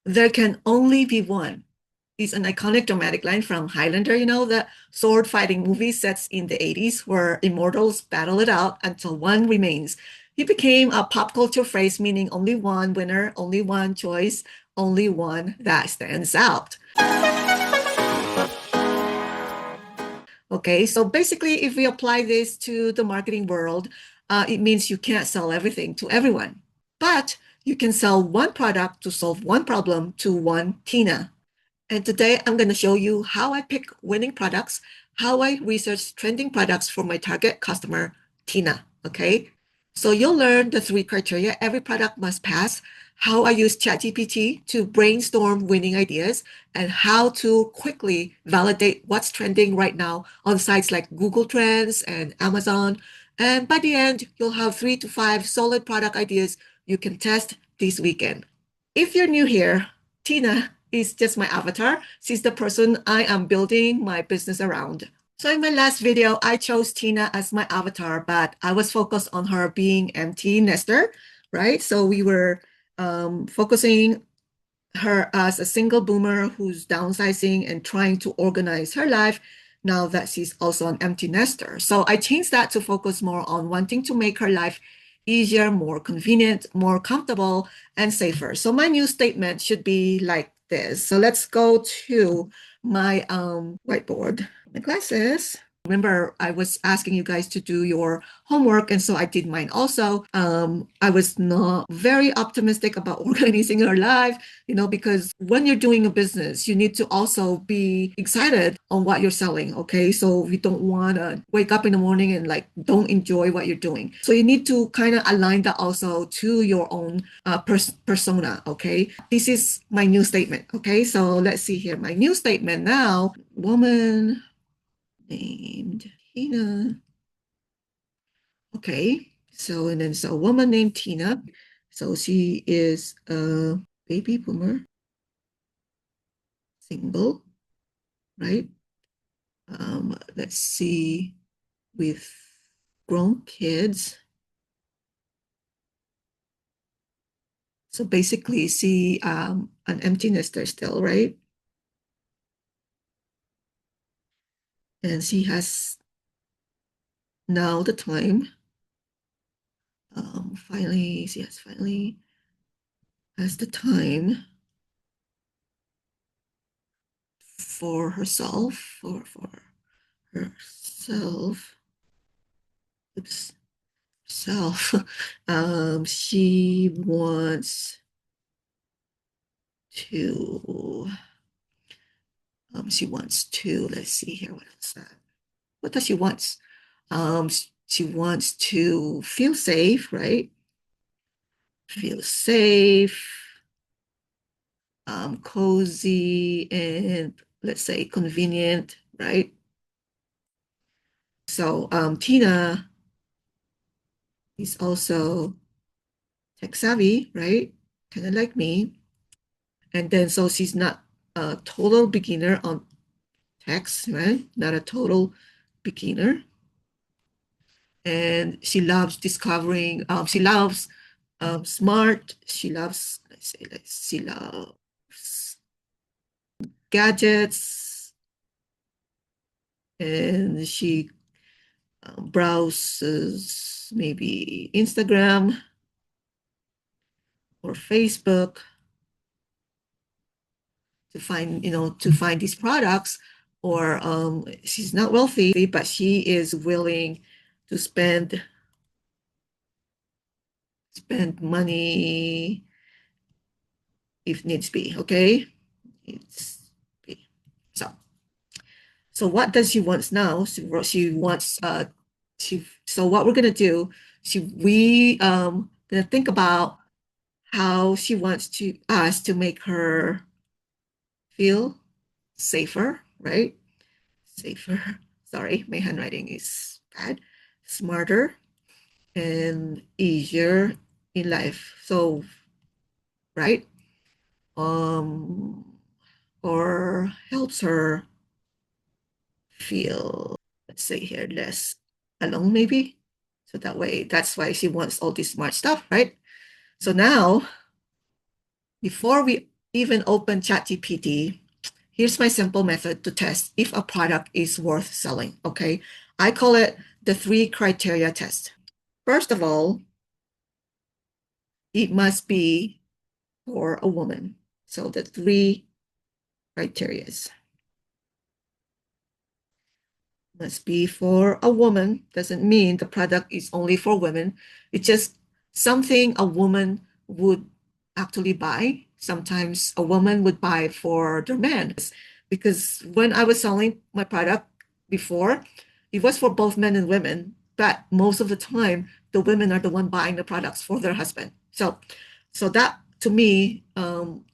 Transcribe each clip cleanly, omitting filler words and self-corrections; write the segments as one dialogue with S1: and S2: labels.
S1: There can only be one. It's an iconic dramatic line from Highlander, the sword fighting movie sets in the 80s where immortals battle it out until one remains. It became a pop culture phrase meaning only one winner, only one choice, only one that stands out. Okay, so basically, if we apply this to the marketing world, it means you can't sell everything to everyone, but you can sell one product to solve one problem to one Tina. And today I'm going to show you how I pick winning products, how I research trending products for my target customer, Tina. Okay. So you'll learn the 3 criteria every product must pass, how I use ChatGPT to brainstorm winning ideas, and how to quickly validate what's trending right now on sites like Google Trends and Amazon. And by the end, you'll have 3 to 5 solid product ideas you can test this weekend. If you're new here, Tina is just my avatar. She's the person I am building my business around. So in my last video, I chose Tina as my avatar, but I was focused on her being empty nester, right? So we were focusing her as a single boomer who's downsizing and trying to organize her life now that she's also an empty nester. So I changed that to focus more on wanting to make her life easier, more convenient, more comfortable, and safer. So my new statement should be like this. So let's go to my whiteboard, my glasses. Remember, I was asking you guys to do your homework, and so I did mine also. I was not very optimistic about organizing your life, because when you're doing a business, you need to also be excited on what you're selling, okay? So you don't want to wake up in the morning and don't enjoy what you're doing. So you need to kind of align that also to your own persona, okay? This is my new statement, okay? So let's see here. My new statement now, woman named Tina. Okay, so and then so a woman named Tina. So she is a baby boomer, single, right? Let's see, with grown kids. So basically, she an empty nester still, right? And she has now the time. Finally has the time for herself, for herself. Oops, self. She wants to. Let's see here. What else? What does she wants? Um, she wants to feel safe, right? Feel safe, cozy, and let's say convenient, right? So Tina is also tech savvy, right? Kind of like me. And then so she's not a total beginner on text, right? Not a total beginner. And she loves discovering, she loves smart, she loves gadgets, and she browses maybe Instagram or Facebook to find these products, or she's not wealthy, but she is willing to spend money if needs be. Okay, it's so. So what does she wants now? She wants so what we're gonna do? We gonna think about how she wants to us to make her feel safer, right? Safer. Sorry, my handwriting is bad. Smarter and easier in life. So, right? Um, or helps her feel, let's say here, less alone, maybe. So that's why she wants all this smart stuff, right? So now, before we even open ChatGPT. Here's my simple method to test if a product is worth selling, okay? I call it the 3 criteria test. First of all, it must be for a woman. So the 3 criteria must be for a woman. Doesn't mean the product is only for women. It's just something a woman would actually buy. Sometimes a woman would buy for their man. Because when I was selling my product before, it was for both men and women, but most of the time the women are the one buying the products for their husband. So that to me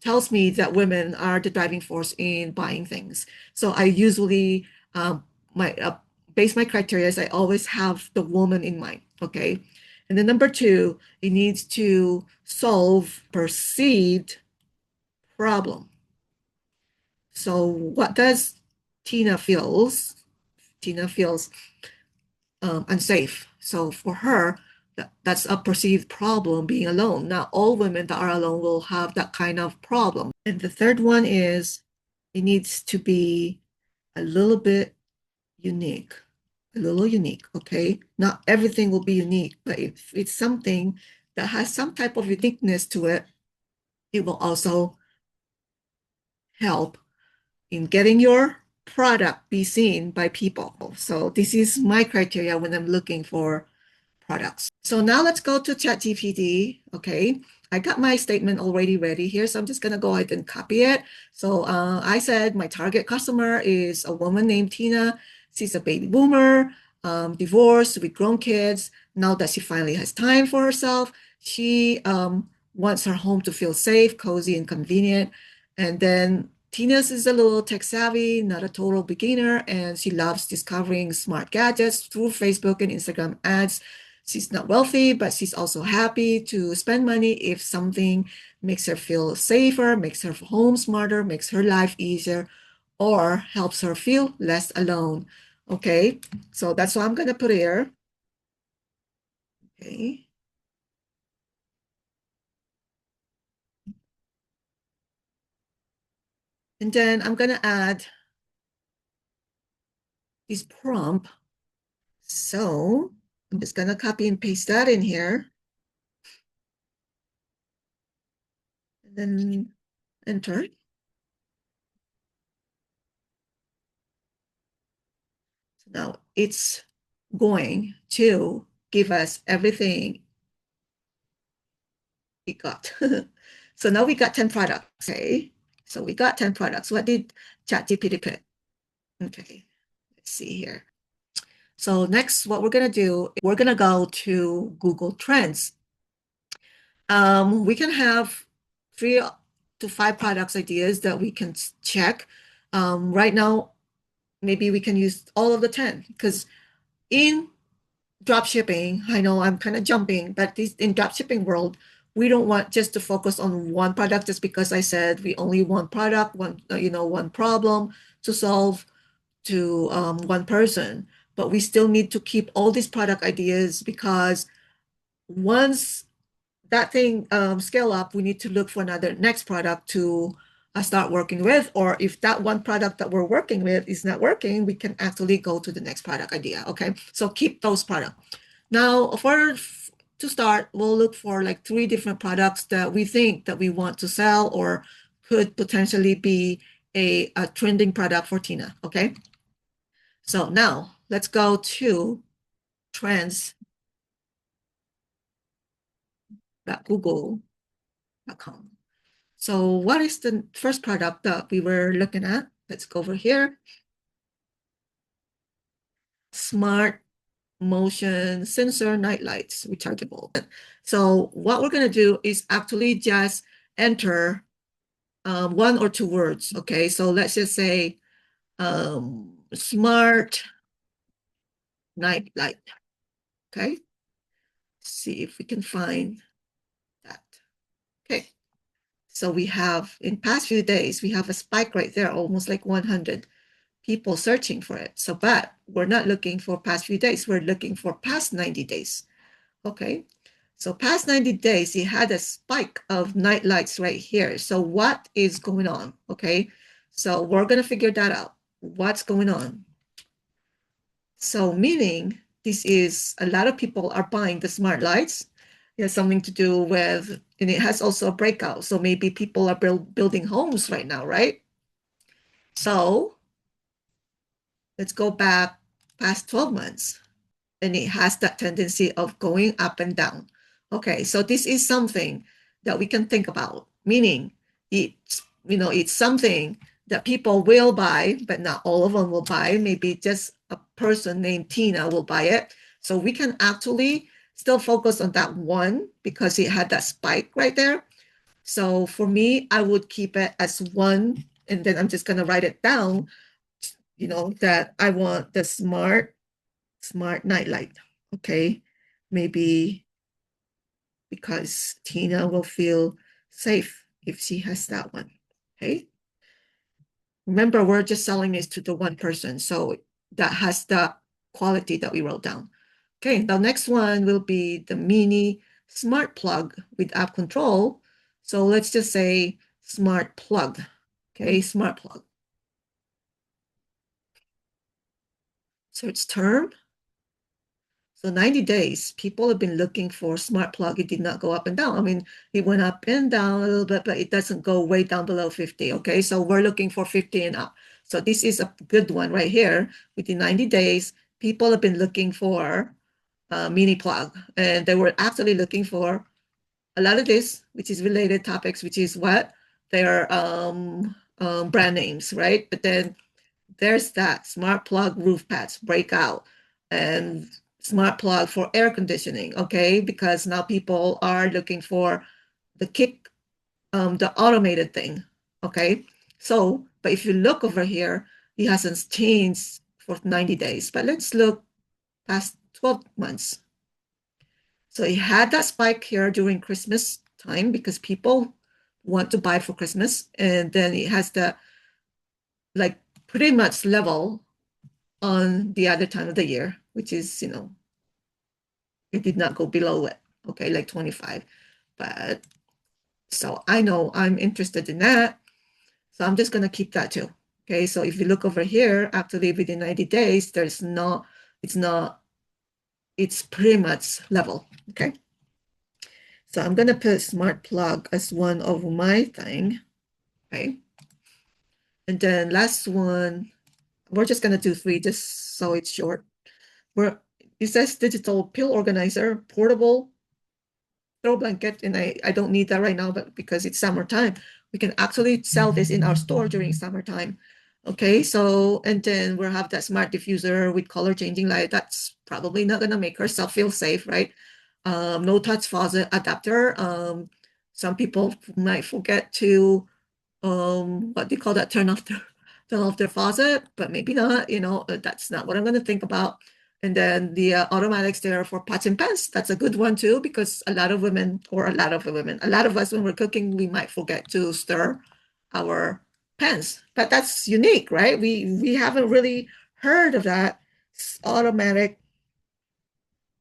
S1: tells me that women are the driving force in buying things. So I usually my base my criteria is I always have the woman in mind. Okay. And then number 2, it needs to solve perceived problem. So what does Tina feels? Tina feels unsafe. So for her, that's a perceived problem being alone. Not all women that are alone will have that kind of problem. And the third one is it needs to be a little bit unique, a little unique, okay? Not everything will be unique, but if it's something that has some type of uniqueness to it, it will also help in getting your product be seen by people. So this is my criteria when I'm looking for products. So now let's go to ChatGPT. Okay, I got my statement already ready here, so I'm just gonna go ahead and copy it. So I said my target customer is a woman named Tina. She's a baby boomer, divorced with grown kids. Now that she finally has time for herself, she wants her home to feel safe, cozy, and convenient. And then Tina's is a little tech savvy, not a total beginner, and she loves discovering smart gadgets through Facebook and Instagram ads. She's not wealthy, but she's also happy to spend money if something makes her feel safer, makes her home smarter, makes her life easier, or helps her feel less alone. Okay, so that's what I'm going to put here. Okay. And then I'm going to add this prompt. So I'm just going to copy and paste that in here. And then enter. So now it's going to give us everything we got. So now we got 10 products. Okay. So we got 10 products. What did ChatGPT put? Okay. Let's see here. So next, what we're going to do, we're going to go to Google Trends. We can have 3 to 5 products ideas that we can check. Right now, maybe we can use all of the 10 because in dropshipping, I know I'm kind of jumping, but in dropshipping world, we don't want just to focus on one product just because I said we only want product, one problem to solve to one person. But we still need to keep all these product ideas because once that thing scale up, we need to look for another next product to start working with. Or if that one product that we're working with is not working, we can actually go to the next product idea. Okay, so keep those products. Now, to start, we'll look for like 3 different products that we think that we want to sell or could potentially be a trending product for Tina. Okay, so now let's go to trends.google.com. So what is the first product that we were looking at? Let's go over here. Smart motion sensor night lights, rechargeable. So what we're going to do is actually just enter 1 or 2 words. Okay, so let's just say smart night light. Okay, see if we can find that. Okay, so we have in past few days, we have a spike right there, almost like 100 people searching for it. So, but we're not looking for past few days. We're looking for past 90 days. Okay. So past 90 days, it had a spike of night lights right here. So what is going on? Okay, so we're going to figure that out. What's going on? So meaning this is a lot of people are buying the smart lights. It has something to do with, and it has also a breakout. So maybe people are building homes right now, right? So let's go back past 12 months. And it has that tendency of going up and down. Okay, so this is something that we can think about, meaning it's something that people will buy, but not all of them will buy. Maybe just a person named Tina will buy it. So we can actually still focus on that one because it had that spike right there. So for me, I would keep it as one, and then I'm just gonna write it down, that I want the smart nightlight. Okay, maybe because Tina will feel safe if she has that one. Okay, remember, we're just selling this to the one person, so that has the quality that we wrote down. Okay, the next one will be the mini smart plug with app control. So let's just say smart plug. Okay, smart plug. Search term. So 90 days, people have been looking for smart plug. It did not go up and down. I mean, it went up and down a little bit, but it doesn't go way down below 50. Okay, so we're looking for 50 and up. So this is a good one right here. Within 90 days, people have been looking for a mini plug, and they were actually looking for a lot of this, which is related topics, which is what their brand names, right? But then there's that smart plug roof pads breakout and smart plug for air conditioning, okay? Because now people are looking for the kick, the automated thing, okay? So, but if you look over here, it hasn't changed for 90 days. But let's look past 12 months. So it had that spike here during Christmas time because people want to buy for Christmas. And then it has the like pretty much level on the other time of the year, which is, it did not go below it, okay, like 25. But so I know I'm interested in that. So I'm just going to keep that too. Okay, so if you look over here, actually within 90 days, it's pretty much level. Okay. So I'm going to put smart plug as one of my thing. Okay. And then last one, we're just going to do three just so it's short. It says digital pill organizer, portable throw blanket, and I don't need that right now, but because it's summertime, we can actually sell this in our store during summertime. Okay, so, and then we'll have that smart diffuser with color changing light. That's probably not gonna make herself feel safe, right? No touch faucet adapter. Some people might forget to what do you call that, turn off their faucet, but maybe not, that's not what I'm going to think about. And then the automatics there for pots and pans, that's a good one too, because a lot of us when we're cooking, we might forget to stir our pans, but that's unique, right? We haven't really heard of that automatic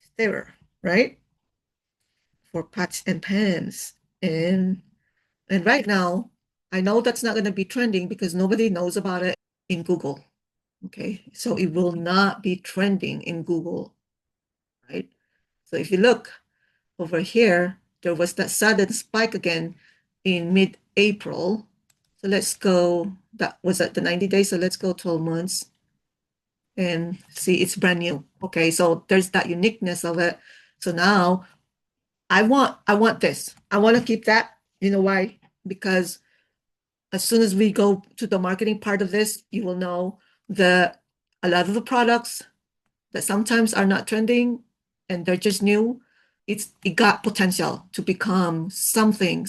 S1: stirrer, right, for pots and pans. And right now, I know that's not going to be trending because nobody knows about it in Google. Okay, so it will not be trending in Google, right? So if you look over here, there was that sudden spike again in mid-April. So let's go, that was at the 90 days. So let's go 12 months and see it's brand new. Okay, so there's that uniqueness of it. So now I want this. I want to keep that. You know why? Because as soon as we go to the marketing part of this, you will know that a lot of the products that sometimes are not trending and they're just new, it got potential to become something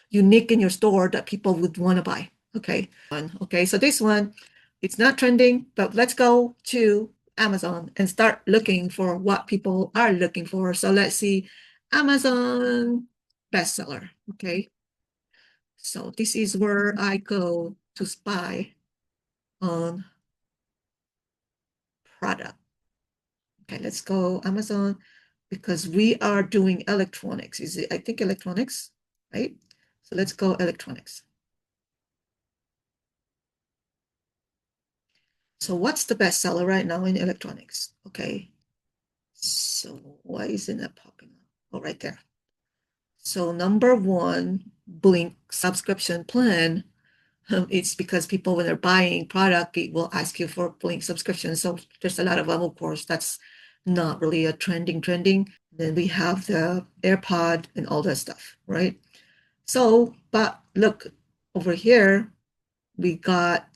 S1: unique in your store that people would want to buy. Okay. Okay, so this one, it's not trending, but let's go to Amazon and start looking for what people are looking for. So let's see, Amazon bestseller. Okay. So this is where I go to spy on product. Okay, let's go Amazon because we are doing electronics. Is it, I think electronics, right? So let's go electronics. So what's the bestseller right now in electronics? Okay. So why isn't it popping up? Oh, right there. So number one, Blink subscription plan. It's because people, when they're buying product, it will ask you for Blink subscription. So there's a lot of them, of course, that's not really a trending. Then we have the AirPod and all that stuff, right? So, but look over here, we got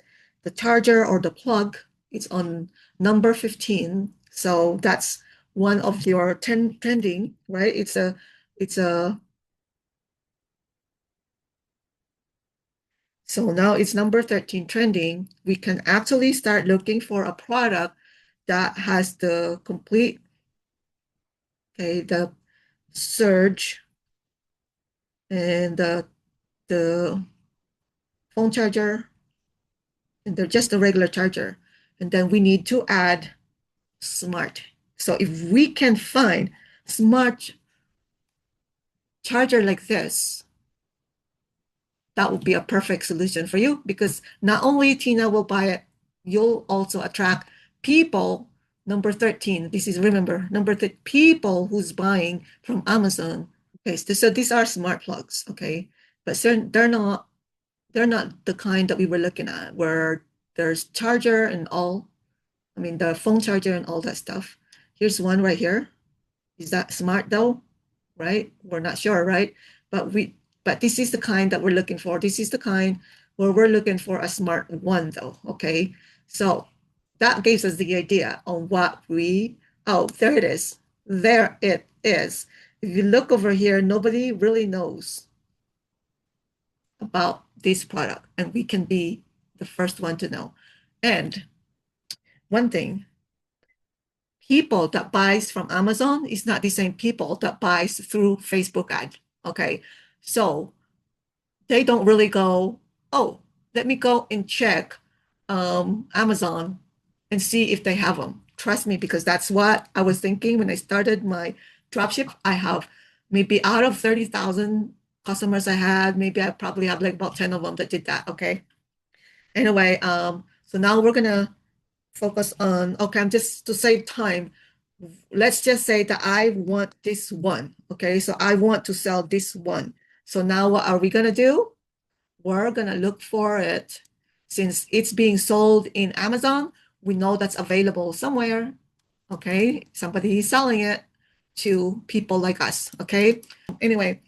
S1: the charger or the plug. It's on number 15. So that's one of your 10 trending, right? It's a So now it's number 13 trending. We can actually start looking for a product that has the complete, okay, the surge and the phone charger and just the regular charger. And then we need to add smart. So if we can find smart charger like this, that would be a perfect solution for you, because not only Tina will buy it, you'll also attract people. Number 13, this is, remember, number 13, people who's buying from Amazon. Okay, so these are smart plugs, okay? But they're not the kind that we were looking at where there's charger and all, I mean the phone charger and all that stuff. Here's one right here. Is that smart though? Right? We're not sure, right? But this is the kind that we're looking for. This is the kind where we're looking for a smart one though. Okay. So that gives us the idea on what oh, there it is. There it is. If you look over here, nobody really knows about this product, and we can be the first one to know. And one thing, people that buys from Amazon is not the same people that buys through Facebook ad. Okay. So they don't really go, oh, let me go and check Amazon and see if they have them. Trust me, because that's what I was thinking when I started my dropship. I have maybe out of 30,000 customers I had, maybe I probably have like about 10 of them that did that. Okay. Anyway, so now we're gonna focus on, okay, I'm just to save time. Let's just say that I want this one. Okay, so I want to sell this one. So now what are we gonna do? We're gonna look for it. Since it's being sold in Amazon, we know that's available somewhere. Okay, somebody is selling it to people like us. Okay, anyway,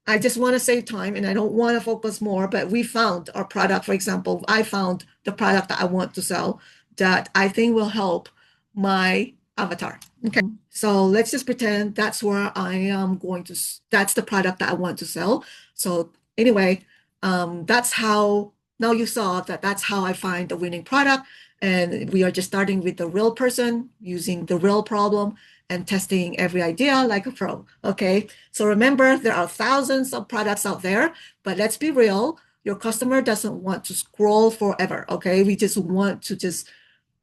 S1: I just want to save time and I don't want to focus more, but we found our product. For example, I found the product that I want to sell that I think will help my avatar. Okay, so let's just pretend that's where I am going to, that's the product that I want to sell. So anyway, that's how, now you saw that that's how I find the winning product. And we are just starting with the real person, using the real problem and testing every idea like a pro. Okay, so remember, there are thousands of products out there, but let's be real, your customer doesn't want to scroll forever. Okay, we just want to just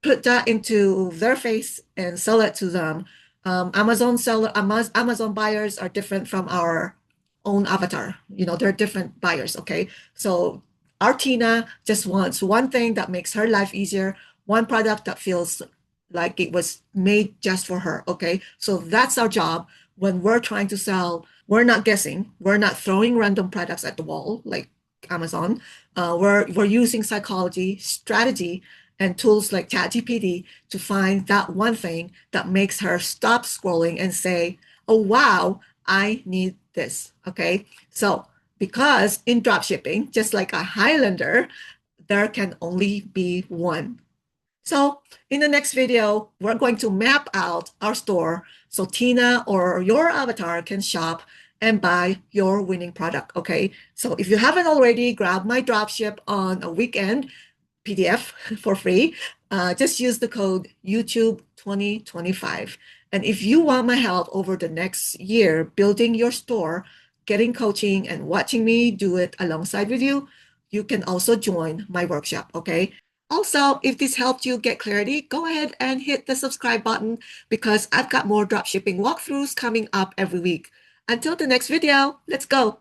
S1: put that into their face and sell it to them. Amazon buyers are different from our own avatar. You know, they're different buyers. Okay, so our Tina just wants one thing that makes her life easier, one product that feels like it was made just for her. Okay, so that's our job when we're trying to sell. We're not guessing. We're not throwing random products at the wall like Amazon. We're using psychology, strategy, and tools like ChatGPT to find that one thing that makes her stop scrolling and say, oh, wow, I need this. Okay. So, because in dropshipping, just like a Highlander, there can only be one. So, in the next video, we're going to map out our store so Tina or your avatar can shop and buy your winning product. Okay. So, if you haven't already, grab my dropship on a weekend PDF for free. Just use the code YouTube 2025. And if you want my help over the next year building your store, getting coaching, and watching me do it alongside with you, you can also join my workshop. Okay. Also, if this helped you get clarity, go ahead and hit the subscribe button because I've got more dropshipping walkthroughs coming up every week. Until the next video, let's go.